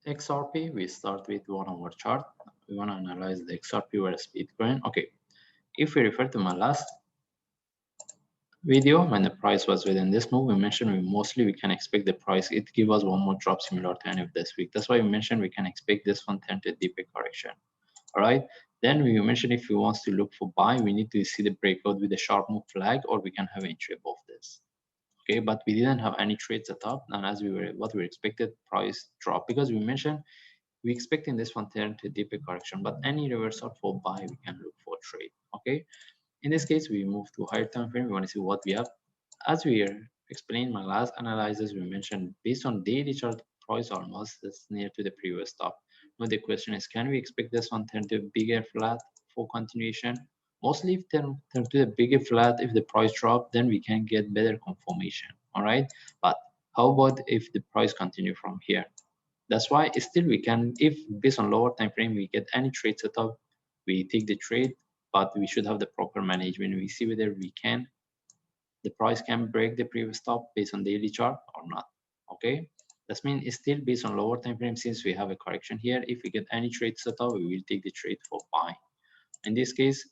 XRP, we start with 1 hour chart. We want to analyze the XRP versus Bitcoin. Okay, if we refer to my last video when the price was within this move, we mentioned we can expect the price it give us one more drop similar to end of this week. That's why we mentioned we can expect this one turn to deeper correction. All right, then we mentioned if we want to look for buy, we need to see the breakout with a sharp move flag, or we can have entry above this. Okay, but we didn't have any trades set up, and as we expected, price drop, because we mentioned we expecting this one turn to deeper correction, but any reversal for buy we can look for trade. Okay, in this case we move to higher time frame. We want to see what we have. As we explained my last analysis, we mentioned based on daily chart, price almost is near to the previous top. Now the question is, can we expect this one turn to a bigger flat for continuation? Mostly if turn to the bigger flat, if the price drop, then we can get better confirmation. All right, but how about if the price continue from here? That's why still we can, if based on lower time frame we get any trade setup, we take the trade, but we should have the proper management. We see whether the price can break the previous top based on daily chart or not. Okay, that means it's still based on lower time frame. Since we have a correction here, if we get any trade setup, we will take the trade for buy. In this case,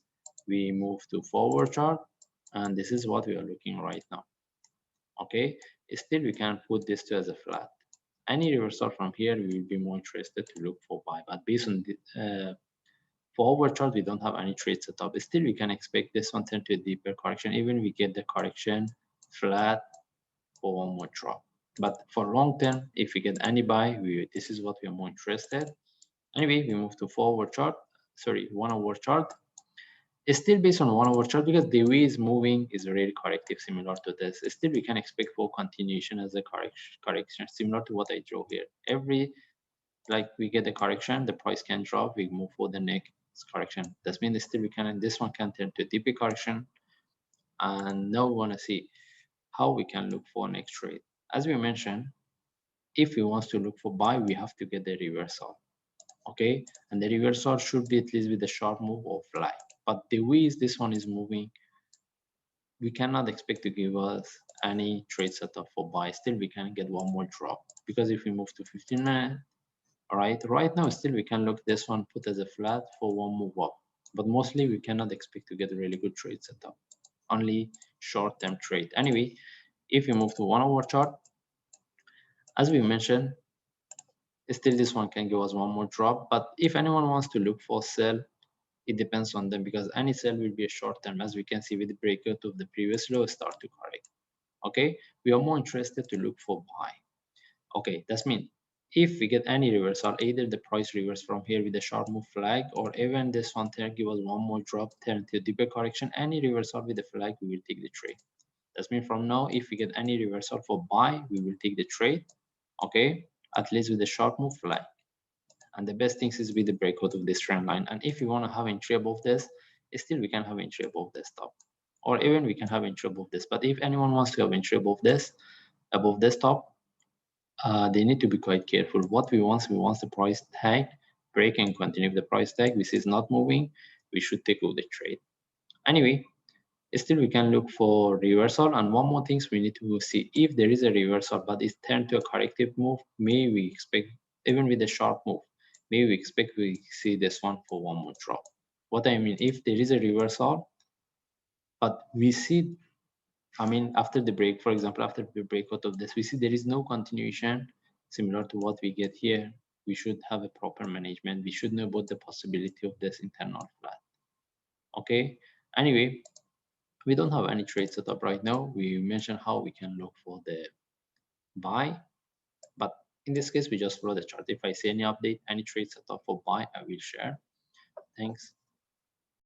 we move to forward chart, and this is what we are looking right now. Okay, still we can put this to as a flat. Any reversal from here, we will be more interested to look for buy. But based on the forward chart, we don't have any trade set up. Still, we can expect this one turn to a deeper correction. Even we get the correction flat for one more drop. But for long term, if we get any buy, this is what we are more interested. Anyway, we move to forward chart. Sorry, 1 hour chart. It's still based on 1 hour chart because the way is moving is really corrective, similar to this. Still, we can expect for continuation as a correction, similar to what I draw here. Every like we get the correction, the price can drop, we move for the next correction. That means still we can, this one can turn to deeper correction. And now we want to see how we can look for next trade. As we mentioned, if we want to look for buy, we have to get the reversal. Okay, and the reversal should be at least with a sharp move or fly. But the way this one is moving, we cannot expect to give us any trade setup for buy. Still we can get one more drop, because if we move to 15 minutes, all right now still we can look this one put as a flat for one move up, but mostly we cannot expect to get a really good trade setup, only short-term trade. Anyway, if we move to 1 hour chart, as we mentioned, still this one can give us one more drop, but if anyone wants to look for sell, it depends on them, because any sell will be a short term. As we can see with the breakout of the previous low, start to correct. Okay, we are more interested to look for buy. Okay, that's mean if we get any reversal, either the price reverse from here with a sharp move flag, or even this one turn give us one more drop, turn to a deeper correction, any reversal with the flag, we will take the trade. That's mean from now, if we get any reversal for buy, we will take the trade. Okay, at least with a sharp move flag. And the best things is with the breakout of this trend line. And if you want to have entry above this, still we can have entry above this top, or even we can have entry above this. But if anyone wants to have entry above this top, they need to be quite careful. What we want the price tag break and continue. If the price tag we see is not moving, we should take out the trade. Anyway, still we can look for reversal. And one more thing, we need to see if there is a reversal but it's turned to a corrective move, may we expect, even with a sharp move, may we expect we see this one for one more drop. What I mean, if there is a reversal but we see, I mean, after the break, for example, after the breakout of this, we see there is no continuation similar to what we get here. We should have a proper management. We should know about the possibility of this internal flat. Okay. Anyway, we don't have any trade set up right now. We mentioned how we can look for the buy, but in this case, we just follow the chart. If I see any update, any trade set up for buy, I will share. Thanks.